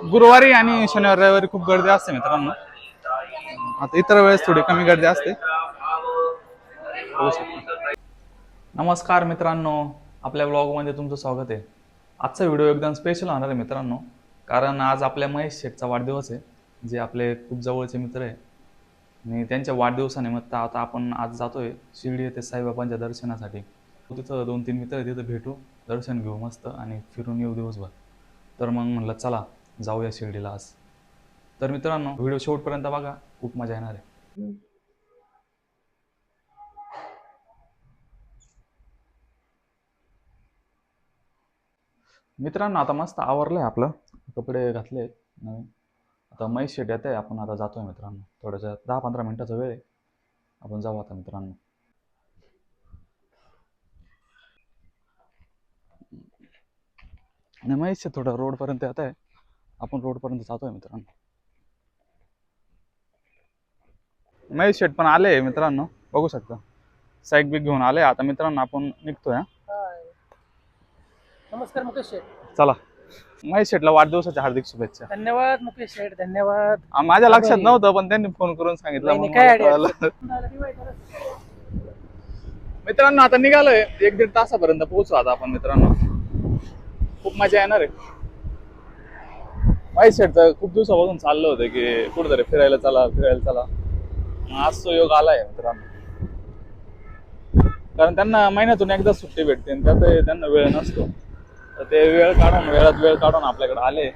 गुरुवारी आणि शनिवार रविवारी खूप गर्दी असते मित्रांनो. आता इतर वेळेस थोडी कमी गर्दी असते. नमस्कार मित्रांनो, आपल्या ब्लॉगमध्ये तुमचं स्वागत आहे. आजचा व्हिडिओ एकदम स्पेशल होणार आहे मित्रांनो, कारण आज आपल्या महेश शेठचा वाढदिवस आहे, जे आपले खूप जवळचे मित्र आहे. आणि त्यांच्या वाढदिवसानिमित्त आता आपण आज जातोय शिर्डी येथे साईबाबांच्या दर्शनासाठी. तिथं 2-3 मित्र तिथं भेटू, दर्शन घेऊ मस्त आणि फिरून येऊ दिवसभर. तर मग म्हणलं चला जाऊया शिर्डीला आज. तर मित्रांनो, व्हिडिओ शेवटपर्यंत बघा, खूप मजा येणार आहे. मित्रांनो, आता मस्त आवरलंय आपलं, कपडे घातले नवीन. आता महेश शेट येत आहे, आपण आता जातोय मित्रांनो. थोड्याशा 10-15 मिनिटाचा वेळ आहे, आपण जाऊ आता मित्रांनो. आणि महेश शेट थोडं रोडपर्यंत येत आहे, आपण रोडपर्यंत जातोय मित्रांनो. महेश शेट पण आले मित्रांनो, बघू शकता. साईक बिक घेऊन आले. आता मित्रांनो आपण निघतोय. नमस्कार मुकेश शेठ. चला, महेश शेटला वाढदिवसाच्या हार्दिक शुभेच्छा. धन्यवाद मुकेश शेठ, धन्यवाद. माझ्या लक्षात नव्हतं, पण त्यांनी फोन करून सांगितलं नाही, म्हणून काय मला कळलं. मित्रांनो, आता निघालोय. 1-1.5 तासापर्यंत पोहोचू आता आपण मित्रांनो. खूप मजा येणार आहे. महेश शेटचं खूप दिवसापासून चाललं होतं की कुठेतरी फिरायला चला. आज तो योग आलाय मित्रांनो, कारण त्यांना महिन्यातून एकदा सुट्टी भेटते आणि त्यात त्यांना वेळ नसतो. तर ते वेळात वेळ काढून आपल्याकडे आले.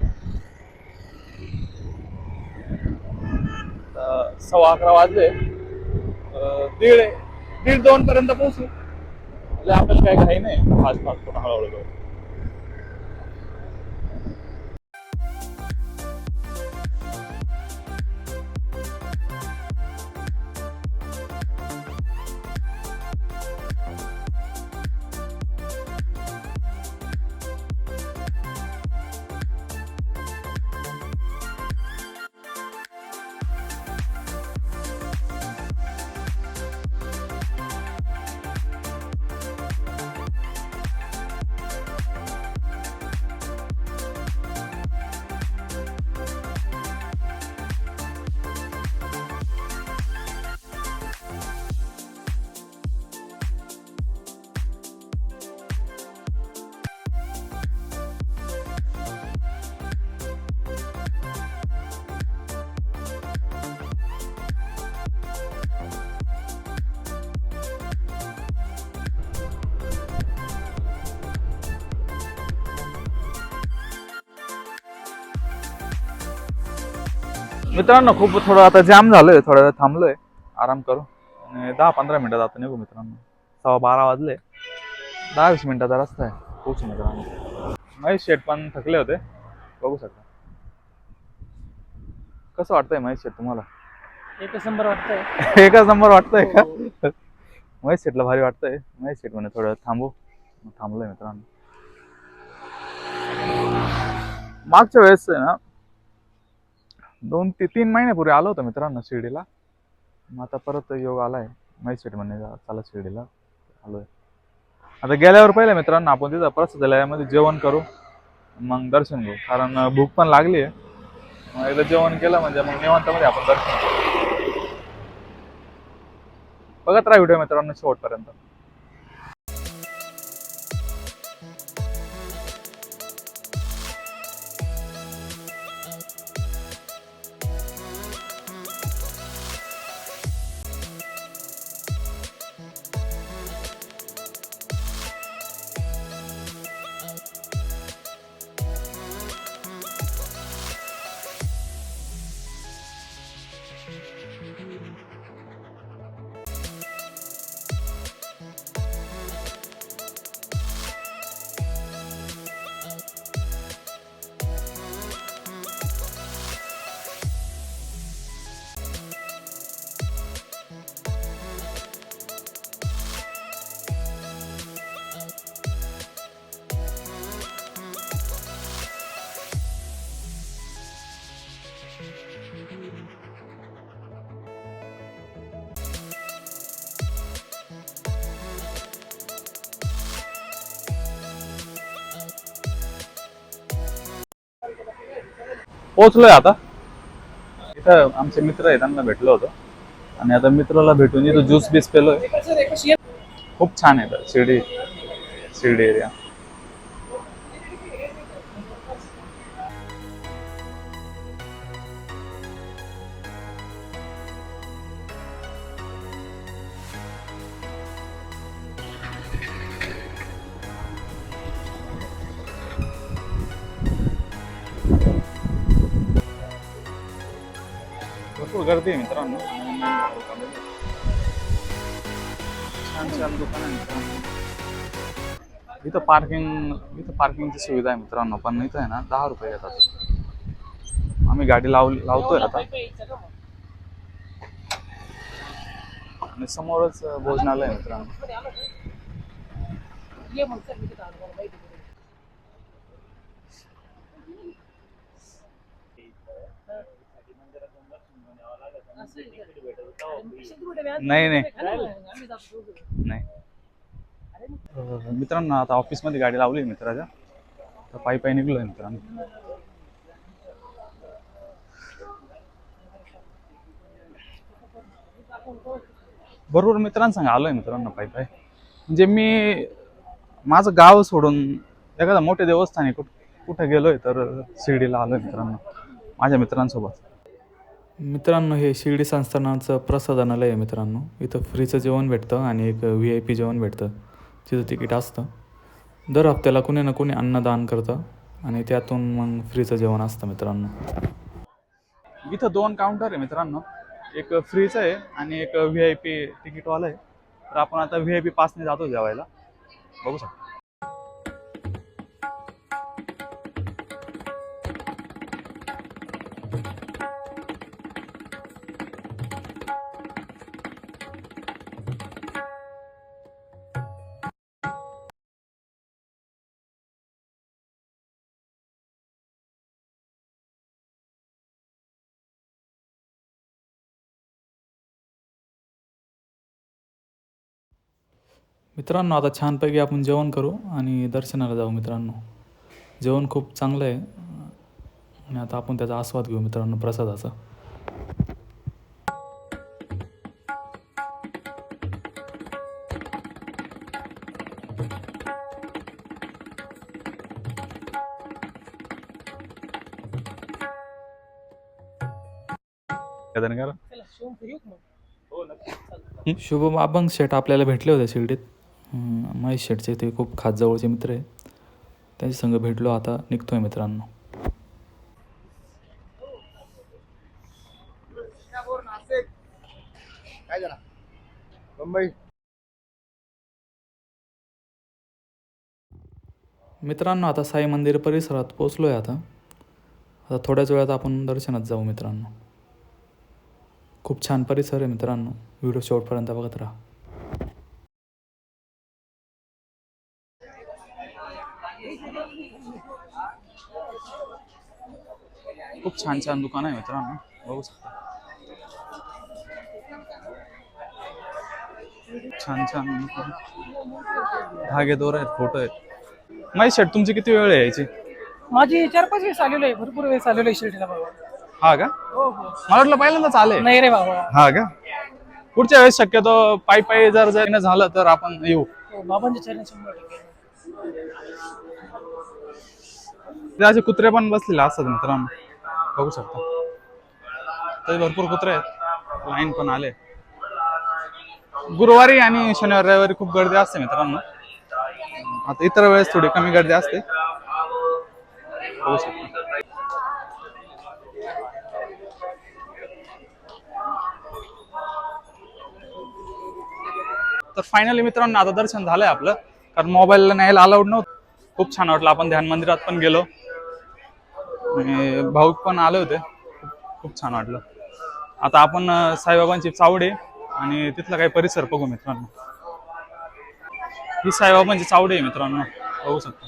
11:15 वाजले. 1:30-1:30-2 पर्यंत पोहोचू. आपल्याला काही घाई नाही, फास्ट पण हळूहळू जाऊ. मित्रांनो, खूप थोडं आता जाम झालोय, थोडा वेळ थांबलोय, आराम करू आणि 10-15 मिनिटात आता निघू मित्रांनो. 12:15 वाजले. 10-20 मिनिटाचा रस्ता आहे, पोहोचू मित्रांनो. महेश शेट पण थकले होते, बघू शकता. कसं वाटतंय महेश शेट तुम्हाला? एकच नंबर वाटतंय. एकच नंबर वाटतंय का? महेश शेटला भारी वाटतंय. महेश शेट म्हणे थोडं थांबलोय मित्रांनो. मागच्या वेळेस आहे ना, 2-3 महिन्यापूर्वी आलो होतो मित्रांनो शिर्डीला. मग आता परत योग आलाय. महेश शेट म्हणे चला शिर्डीला आलोय. आता गेल्यावर पहिले मित्रांनो आपण तिथं प्रसादालयामध्ये जेवण करू, मग दर्शन घेऊ, कारण भूक पण लागली आहे. मग एकदा जेवण केलं म्हणजे मग निवांतामध्ये आपण दर्शन घेऊ. बघत राहा व्हिडिओ मित्रांनो शेवटपर्यंत. पोहोचलोय आता. इथं आमचे मित्र आहे, त्यांना भेटलो होतो आणि आता मित्राला भेटून इथं ज्यूस बीस पेलोय. खूप छान आहे इथं शिर्डी शिर्डी एरिया. भरपूर गर्दी आहे मित्रांनो. छान छान दुकान आहे मित्रांनो. इथं पार्किंगची सुविधा आहे मित्रांनो, पण इथं आहे ना 10 रुपये घेतात. आम्ही गाडी लावतोय आता आणि समोरच भोजनालय आहे मित्रांनो. ये मग सर, मी तिथं आलो, मला माहिती पडेल. असं आहे का? कशाला कुठे व्याज नाही नाही खायला आम्ही जातो दोघं. नाही. मित्रांनो आता ऑफिसमध्ये गाडी लावली मित्राच्या, तर पायी पायी निघलोय मित्रांनो. बरोबर मित्रांसंग आलोय मित्रांनो पायी पायी. म्हणजे मी माझं गाव सोडून एखादा मोठे देवस्थानी कुठं गेलोय तर शिर्डीला आलोय मित्रांनो माझ्या मित्रांसोबत. मित्रांनो हे शिर्डी संस्थानाचं प्रसाधनालय आहे मित्रांनो. इथं फ्रीचं जेवण भेटतं आणि एक VIP जेवण भेटतं, तिथं तिकीट असतं. दर हप्त्याला कुणी ना कुणी अन्नदान करतं आणि त्यातून मग फ्रीचं जेवण असतं मित्रांनो. इथं 2 काउंटर आहे मित्रांनो, एक फ्रीचं आहे आणि एक VIP तिकीटवाला आहे. तर आपण आता VIP पासने जातो जेवायला, बघू शकतो. मित्रांनो आता छानपैकी आपण जेवण करू आणि दर्शनाला जाऊ मित्रांनो. जेवण खूप चांगलं आहे आणि आता आपण त्याचा आस्वाद घेऊ मित्रांनो प्रसादाचा. चला शिवून येऊ का मग? शुभम अभंग शेठ आपल्याला भेटले होते शिर्डीत. महेश शेठचे ते खूप खास जवळचे मित्र आहे, त्यांच्या संग भेटलो. आता निघतोय मित्रांनो. मित्रांनो आता साई मंदिर परिसरात पोचलोय. आता थोड्याच वेळात आपण दर्शनात जाऊ मित्रांनो. खूप छान परिसर आहे मित्रांनो, व्हिडिओ शेवटपर्यंत बघत राहा. खूप छान छान दुकान आहे मित्रांनो, बघू शकता. छान छान धागे दोर आहेत, फोटो आहेत. महेश शेठ तुमची किती वेळ आहे यायची? माझी 4-5 वेळेस आलेलो आहे, भरपूर वेळेस आलेलो आहे शिर्डीला बाबा. हा का? हो हो. मला वाटलं पहिल्यांदाच आले. नाही रे बाबा. हा का? पुढच्या वेळेस शक्यतो पायी पायी जर जाणं झालं तर आपण येऊ. हो, बाबांच्या चरणी 100%. ते असे कुत्रे पण बसलेले असतात मित्रांनो, बघू शकता. तरी भरपूर कुत्रे आहेत, लाईन पण आले. गुरुवारी आणि शनिवार रविवारी खूप गर्दी असते मित्रांनो. आता इतर वेळेस थोडी कमी गर्दी असते, बघू शकता. तर फायनली मित्रांनो आता दर्शन झालंय आपलं, कारण मोबाईलला न्यायला अलाउड नव्हतं. खूप छान वाटलं. आपण ध्यान मंदिरात पण गेलो आणि भाऊक पण आले होते, खूप छान वाटलं. आता आपण साईबाबांची चावडी आणि तिथला काही परिसर बघू मित्रांनो. ही साईबाबांची चावडी आहे मित्रांनो, बघू शकता.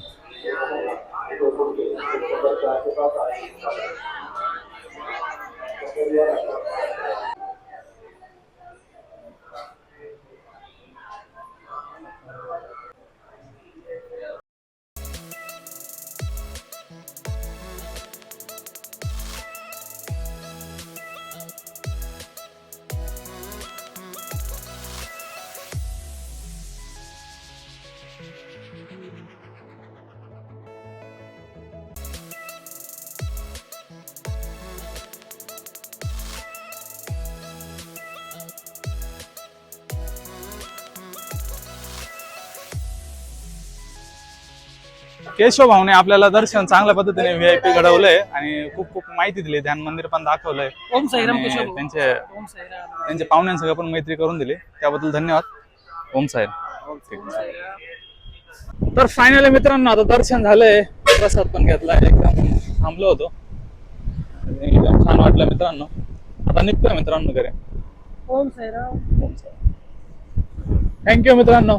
केशव भाऊने आपल्याला दर्शन चांगल्या पद्धतीने VIP घडवलंय आणि खूप खूप माहिती दिली, ध्यान मंदिर पण दाखवलंय ओम साईराम आणि केशव भाऊ. त्यांचे ओम साईराम. त्यांच्या पाहुण्यांसह पण मैत्री करून दिली, त्याबद्दल धन्यवाद. ओम साहेब. ओम साईराम. तर फायनली मित्रांनो आता दर्शन झालंय, प्रसाद पण घेतलाय, एकदम थांबलो होतो आणि एकदम छान वाटलं मित्रांनो. आता निघतोय मित्रांनो घरी. ओम साईराम. थँक्यू मित्रांनो.